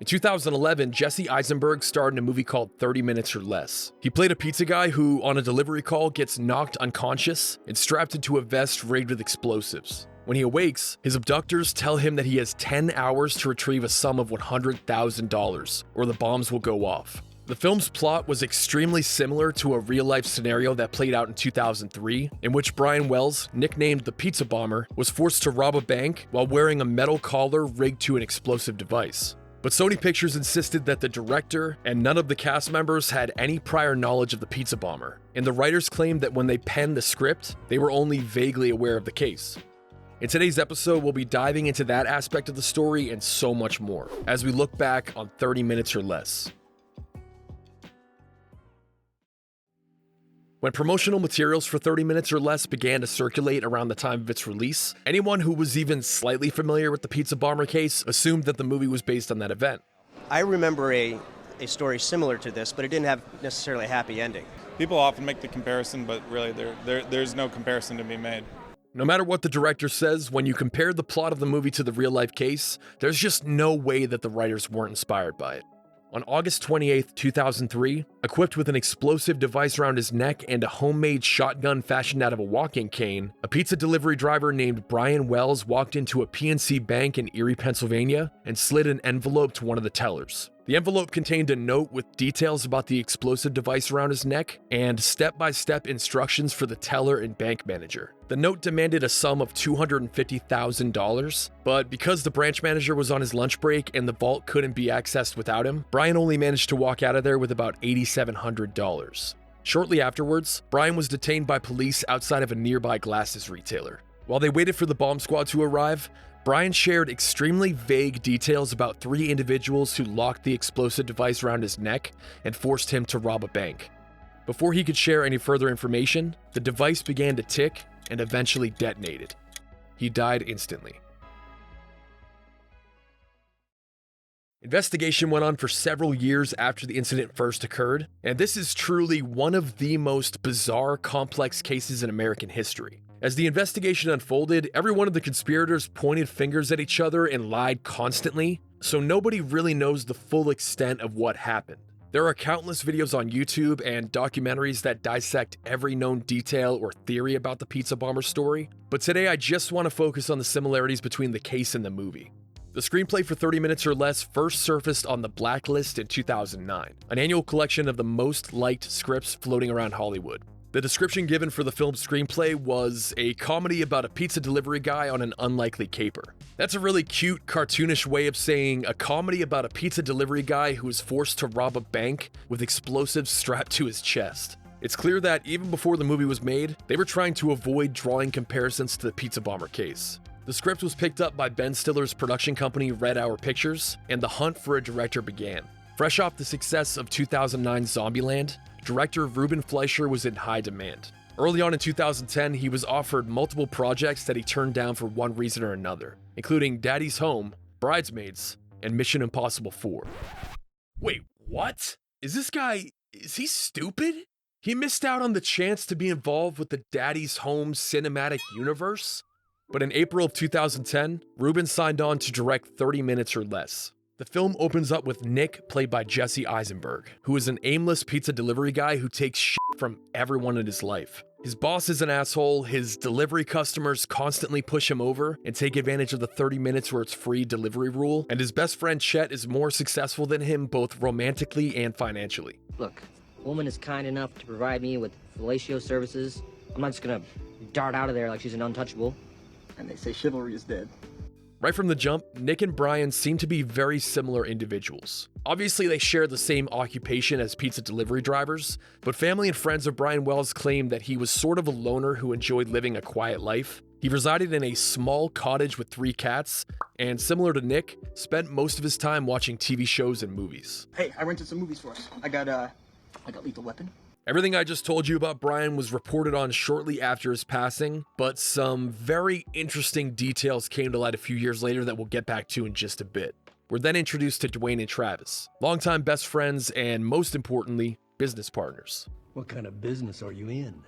In 2011, Jesse Eisenberg starred in a movie called 30 Minutes or Less. He played a pizza guy who, on a delivery call, gets knocked unconscious and strapped into a vest rigged with explosives. When he awakes, his abductors tell him that he has 10 hours to retrieve a sum of $100,000, or the bombs will go off. The film's plot was extremely similar to a real-life scenario that played out in 2003, in which Brian Wells, nicknamed the Pizza Bomber, was forced to rob a bank while wearing a metal collar rigged to an explosive device. But Sony Pictures insisted that the director and none of the cast members had any prior knowledge of the Pizza Bomber, and the writers claimed that when they penned the script, they were only vaguely aware of the case. In today's episode, we'll be diving into that aspect of the story and so much more, as we look back on 30 Minutes or Less. When promotional materials for 30 Minutes or Less began to circulate around the time of its release, anyone who was even slightly familiar with the Pizza Bomber case assumed that the movie was based on that event. I remember a story similar to this, but it didn't have necessarily a happy ending. People often make the comparison, but really there's no comparison to be made. No matter what the director says, when you compare the plot of the movie to the real-life case, there's just no way that the writers weren't inspired by it. On August 28, 2003, equipped with an explosive device around his neck and a homemade shotgun fashioned out of a walking cane, a pizza delivery driver named Brian Wells walked into a PNC bank in Erie, Pennsylvania, and slid an envelope to one of the tellers. The envelope contained a note with details about the explosive device around his neck and step-by-step instructions for the teller and bank manager. The note demanded a sum of $250,000, but because the branch manager was on his lunch break and the vault couldn't be accessed without him, Brian only managed to walk out of there with about $8,700. Shortly afterwards, Brian was detained by police outside of a nearby glasses retailer. While they waited for the bomb squad to arrive, Brian shared extremely vague details about 3 individuals who locked the explosive device around his neck and forced him to rob a bank. Before he could share any further information, the device began to tick and eventually detonated. He died instantly. Investigation went on for several years after the incident first occurred, and this is truly one of the most bizarre, complex cases in American history. As the investigation unfolded, every one of the conspirators pointed fingers at each other and lied constantly, so nobody really knows the full extent of what happened. There are countless videos on YouTube and documentaries that dissect every known detail or theory about the Pizza Bomber story, but today I just want to focus on the similarities between the case and the movie. The screenplay for 30 Minutes or Less first surfaced on the Blacklist in 2009, an annual collection of the most liked scripts floating around Hollywood. The description given for the film's screenplay was a comedy about a pizza delivery guy on an unlikely caper. That's a really cute, cartoonish way of saying a comedy about a pizza delivery guy who is forced to rob a bank with explosives strapped to his chest. It's clear that even before the movie was made, they were trying to avoid drawing comparisons to the Pizza Bomber case. The script was picked up by Ben Stiller's production company Red Hour Pictures, and the hunt for a director began. Fresh off the success of 2009's Zombieland, director Ruben Fleischer was in high demand. Early on in 2010, he was offered multiple projects that he turned down for one reason or another, including Daddy's Home, Bridesmaids, and Mission Impossible 4. Wait, what? Is he stupid? He missed out on the chance to be involved with the Daddy's Home cinematic universe? But in April of 2010, Ruben signed on to direct 30 Minutes or Less. The film opens up with Nick, played by Jesse Eisenberg, who is an aimless pizza delivery guy who takes shit from everyone in his life. His boss is an asshole, his delivery customers constantly push him over and take advantage of the 30 minutes where it's free delivery rule, and his best friend Chet is more successful than him both romantically and financially. Look, a woman is kind enough to provide me with fellatio services. I'm not just gonna dart out of there like she's an untouchable. And they say chivalry is dead. Right from the jump, Nick and Brian seem to be very similar individuals. Obviously, they share the same occupation as pizza delivery drivers, but family and friends of Brian Wells claim that he was sort of a loner who enjoyed living a quiet life. He resided in a small cottage with 3 cats, and similar to Nick, spent most of his time watching TV shows and movies. Hey, I rented some movies for us. I got Lethal Weapon. Everything I just told you about Brian was reported on shortly after his passing, but some very interesting details came to light a few years later that we'll get back to in just a bit. We're then introduced to Dwayne and Travis, longtime best friends and, most importantly, business partners. What kind of business are you in?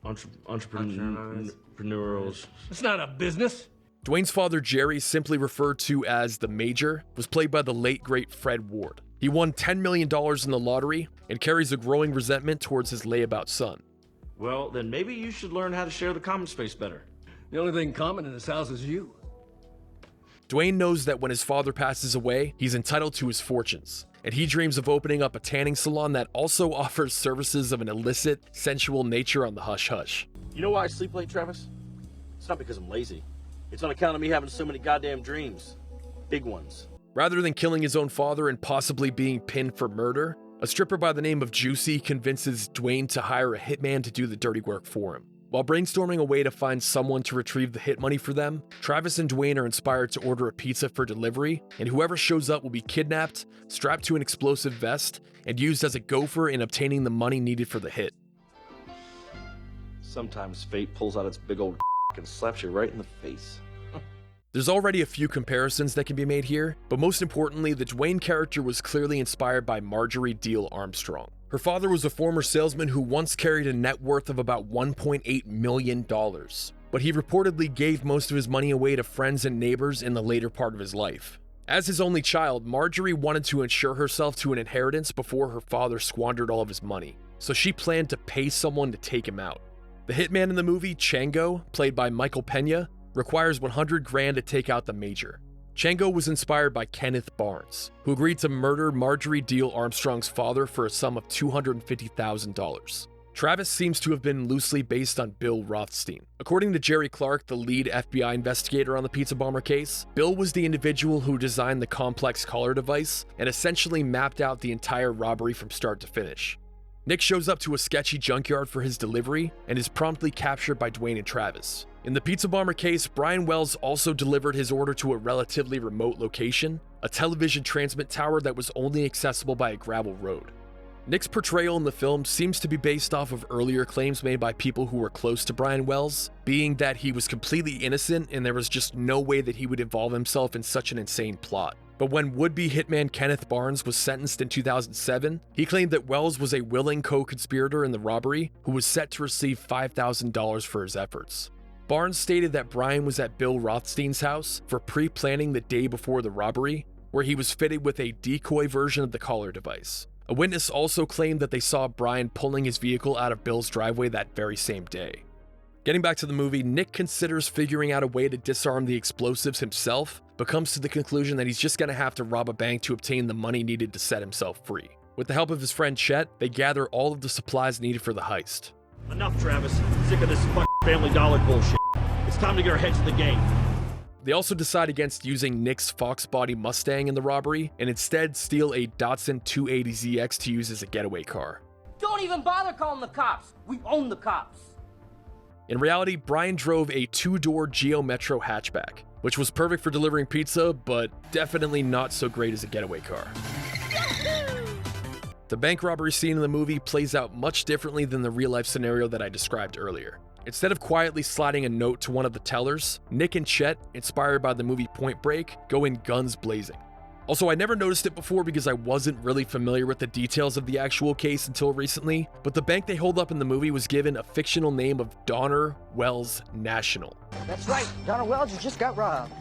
Entrepreneurial. It's not a business. Dwayne's father, Jerry, simply referred to as the Major, was played by the late great Fred Ward. He won $10 million in the lottery and carries a growing resentment towards his layabout son. Well, then maybe you should learn how to share the common space better. The only thing common in this house is you. Dwayne knows that when his father passes away, he's entitled to his fortunes, and he dreams of opening up a tanning salon that also offers services of an illicit, sensual nature on the hush-hush. You know why I sleep late, Travis? It's not because I'm lazy. It's on account of me having so many goddamn dreams. Big ones. Rather than killing his own father and possibly being pinned for murder, a stripper by the name of Juicy convinces Dwayne to hire a hitman to do the dirty work for him. While brainstorming a way to find someone to retrieve the hit money for them, Travis and Dwayne are inspired to order a pizza for delivery, and whoever shows up will be kidnapped, strapped to an explosive vest, and used as a gopher in obtaining the money needed for the hit. Sometimes fate pulls out its big old and slaps you right in the face. There's already a few comparisons that can be made here, but most importantly, the Dwayne character was clearly inspired by Marjorie Diehl-Armstrong. Her father was a former salesman who once carried a net worth of about $1.8 million, but he reportedly gave most of his money away to friends and neighbors in the later part of his life. As his only child, Marjorie wanted to insure herself to an inheritance before her father squandered all of his money, so she planned to pay someone to take him out. The hitman in the movie, Chango, played by Michael Pena, requires $100,000 to take out the Major. Chango was inspired by Kenneth Barnes, who agreed to murder Marjorie Diehl-Armstrong's father for a sum of $250,000. Travis seems to have been loosely based on Bill Rothstein. According to Jerry Clark, the lead FBI investigator on the pizza bomber case, Bill was the individual who designed the complex collar device and essentially mapped out the entire robbery from start to finish. Nick shows up to a sketchy junkyard for his delivery and is promptly captured by Dwayne and Travis. In the pizza bomber case, Brian Wells also delivered his order to a relatively remote location, a television transmit tower that was only accessible by a gravel road. Nick's portrayal in the film seems to be based off of earlier claims made by people who were close to Brian Wells, being that he was completely innocent and there was just no way that he would involve himself in such an insane plot. But when would-be hitman Kenneth Barnes was sentenced in 2007, he claimed that Wells was a willing co-conspirator in the robbery who was set to receive $5,000 for his efforts. Barnes stated that Brian was at Bill Rothstein's house for pre-planning the day before the robbery, where he was fitted with a decoy version of the collar device. A witness also claimed that they saw Brian pulling his vehicle out of Bill's driveway that very same day. Getting back to the movie, Nick considers figuring out a way to disarm the explosives himself, but comes to the conclusion that he's just gonna have to rob a bank to obtain the money needed to set himself free. With the help of his friend Chet, they gather all of the supplies needed for the heist. Enough, Travis. Sick of this fucking Family Dollar bullshit. It's time to get our heads in the game. They also decide against using Nick's Fox body Mustang in the robbery and instead steal a Datsun 280ZX to use as a getaway car. Don't even bother calling the cops. We own the cops. In reality, Brian drove a two-door Geo Metro hatchback, which was perfect for delivering pizza, but definitely not so great as a getaway car. The bank robbery scene in the movie plays out much differently than the real-life scenario that I described earlier. Instead of quietly sliding a note to one of the tellers, Nick and Chet, inspired by the movie Point Break, go in guns blazing. Also, I never noticed it before because I wasn't really familiar with the details of the actual case until recently, but the bank they hold up in the movie was given a fictional name of Donner Wells National. That's right, Donner Wells, you just got robbed.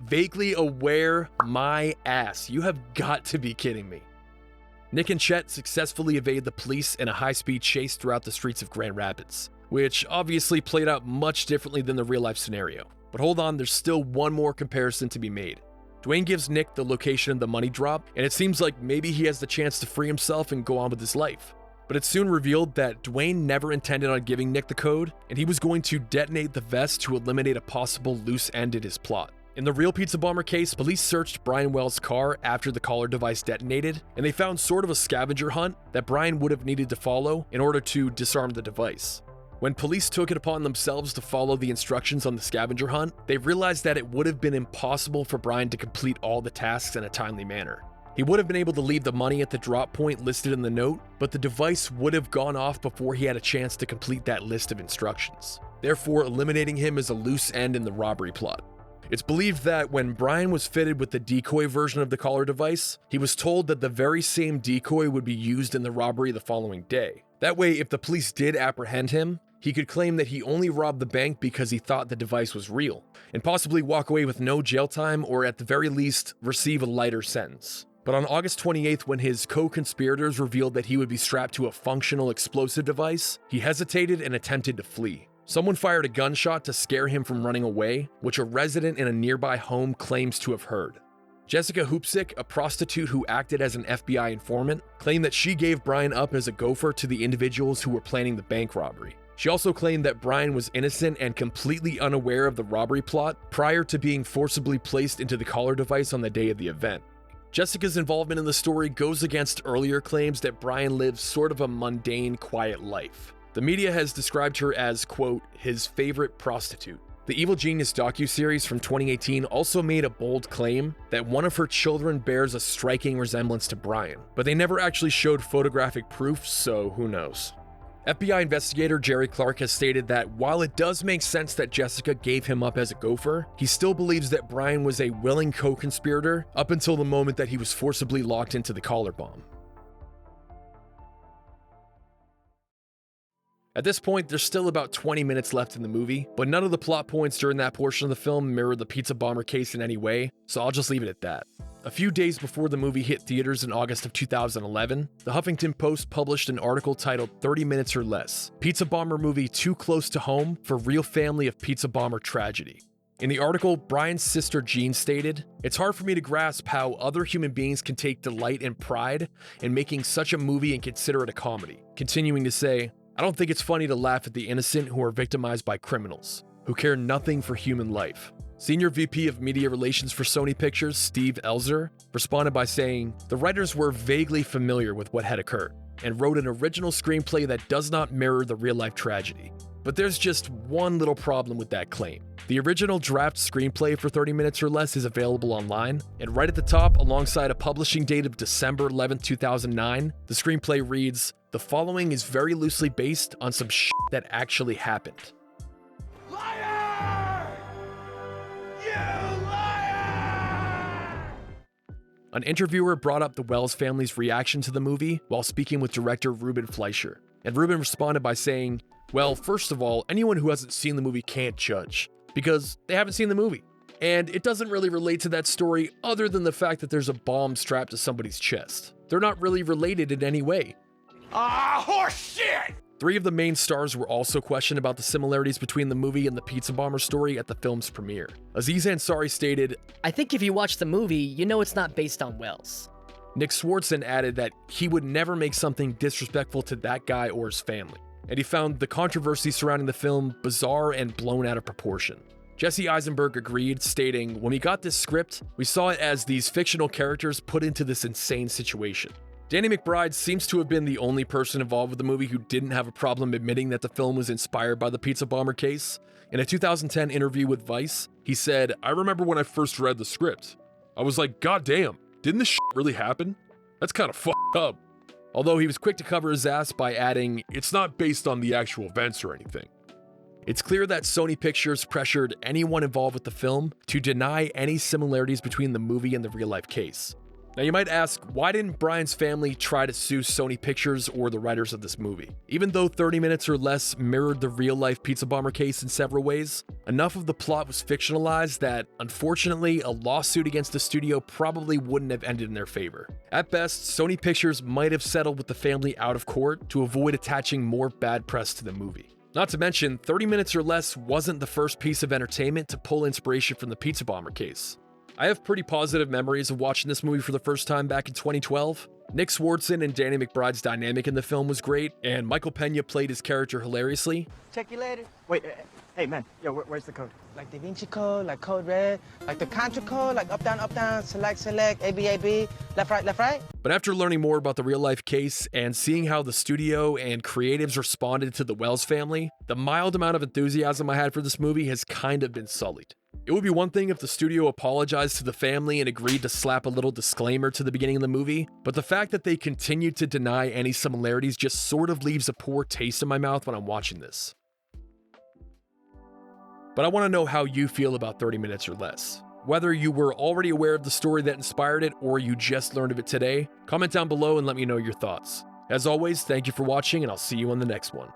Vaguely aware my ass. You have got to be kidding me. Nick and Chet successfully evade the police in a high-speed chase throughout the streets of Grand Rapids, which obviously played out much differently than the real-life scenario. But hold on, there's still one more comparison to be made. Dwayne gives Nick the location of the money drop, and it seems like maybe he has the chance to free himself and go on with his life. But it's soon revealed that Dwayne never intended on giving Nick the code, and he was going to detonate the vest to eliminate a possible loose end in his plot. In the real pizza bomber case, police searched Brian Wells' car after the collar device detonated, and they found sort of a scavenger hunt that Brian would have needed to follow in order to disarm the device. When police took it upon themselves to follow the instructions on the scavenger hunt, they realized that it would have been impossible for Brian to complete all the tasks in a timely manner. He would have been able to leave the money at the drop point listed in the note, but the device would have gone off before he had a chance to complete that list of instructions, therefore eliminating him as a loose end in the robbery plot. It's believed that when Brian was fitted with the decoy version of the collar device, he was told that the very same decoy would be used in the robbery the following day. That way, if the police did apprehend him, he could claim that he only robbed the bank because he thought the device was real, and possibly walk away with no jail time or at the very least receive a lighter sentence. But on August 28th, when his co-conspirators revealed that he would be strapped to a functional explosive device, he hesitated and attempted to flee. Someone fired a gunshot to scare him from running away, which a resident in a nearby home claims to have heard. Jessica Hoopsick, a prostitute who acted as an FBI informant, claimed that she gave Brian up as a gopher to the individuals who were planning the bank robbery. She also claimed that Brian was innocent and completely unaware of the robbery plot prior to being forcibly placed into the collar device on the day of the event. Jessica's involvement in the story goes against earlier claims that Brian lives sort of a mundane, quiet life. The media has described her as, quote, his favorite prostitute. The Evil Genius docuseries from 2018 also made a bold claim that one of her children bears a striking resemblance to Brian, but they never actually showed photographic proof, so who knows. FBI investigator Jerry Clark has stated that while it does make sense that Jessica gave him up as a gopher, he still believes that Brian was a willing co-conspirator up until the moment that he was forcibly locked into the collar bomb. At this point, there's still about 20 minutes left in the movie, but none of the plot points during that portion of the film mirror the pizza bomber case in any way, so I'll just leave it at that. A few days before the movie hit theaters in August of 2011, the Huffington Post published an article titled 30 Minutes or Less, Pizza Bomber Movie Too Close to Home for Real Family of Pizza Bomber Tragedy. In the article, Brian's sister Jean stated, "It's hard for me to grasp how other human beings can take delight and pride in making such a movie and consider it a comedy." Continuing to say, "I don't think it's funny to laugh at the innocent who are victimized by criminals, who care nothing for human life." Senior VP of Media Relations for Sony Pictures, Steve Elzer, responded by saying, "The writers were vaguely familiar with what had occurred, and wrote an original screenplay that does not mirror the real-life tragedy. But there's just one little problem with that claim. The original draft screenplay for 30 Minutes or Less is available online, and right at the top, alongside a publishing date of December 11, 2009, the screenplay reads, 'The following is very loosely based on some shit that actually happened.'" Liar! You liar! An interviewer brought up the Wells family's reaction to the movie while speaking with director Ruben Fleischer, and Ruben responded by saying, "Well, first of all, anyone who hasn't seen the movie can't judge, because they haven't seen the movie. And it doesn't really relate to that story other than the fact that there's a bomb strapped to somebody's chest. They're not really related in any way." Ah, horse shit! 3 of the main stars were also questioned about the similarities between the movie and the pizza bomber story at the film's premiere. Aziz Ansari stated, "I think if you watch the movie, you know it's not based on Wells." Nick Swardson added that he would never make something disrespectful to that guy or his family, and he found the controversy surrounding the film bizarre and blown out of proportion. Jesse Eisenberg agreed, stating, "When we got this script, we saw it as these fictional characters put into this insane situation." Danny McBride seems to have been the only person involved with the movie who didn't have a problem admitting that the film was inspired by the pizza bomber case. In a 2010 interview with Vice, he said, "I remember when I first read the script. I was like, God damn, didn't this shit really happen? That's kind of fucked up." Although he was quick to cover his ass by adding, "It's not based on the actual events or anything." It's clear that Sony Pictures pressured anyone involved with the film to deny any similarities between the movie and the real-life case. Now you might ask, why didn't Brian's family try to sue Sony Pictures or the writers of this movie? Even though 30 Minutes or Less mirrored the real-life pizza bomber case in several ways, enough of the plot was fictionalized that, unfortunately, a lawsuit against the studio probably wouldn't have ended in their favor. At best, Sony Pictures might have settled with the family out of court to avoid attaching more bad press to the movie. Not to mention, 30 Minutes or Less wasn't the first piece of entertainment to pull inspiration from the pizza bomber case. I have pretty positive memories of watching this movie for the first time back in 2012. Nick Swardson and Danny McBride's dynamic in the film was great, and Michael Pena played his character hilariously. Check you later. Wait, hey man, yo, where's the code? Like Da Vinci Code, like Code Red, like the Contra Code, like up, down, select, A, B, left, right. But after learning more about the real-life case and seeing how the studio and creatives responded to the Wells family, the mild amount of enthusiasm I had for this movie has kind of been sullied. It would be one thing if the studio apologized to the family and agreed to slap a little disclaimer to the beginning of the movie, but the fact that they continued to deny any similarities just sort of leaves a poor taste in my mouth when I'm watching this. But I want to know how you feel about 30 Minutes or Less. Whether you were already aware of the story that inspired it or you just learned of it today, comment down below and let me know your thoughts. As always, thank you for watching and I'll see you on the next one.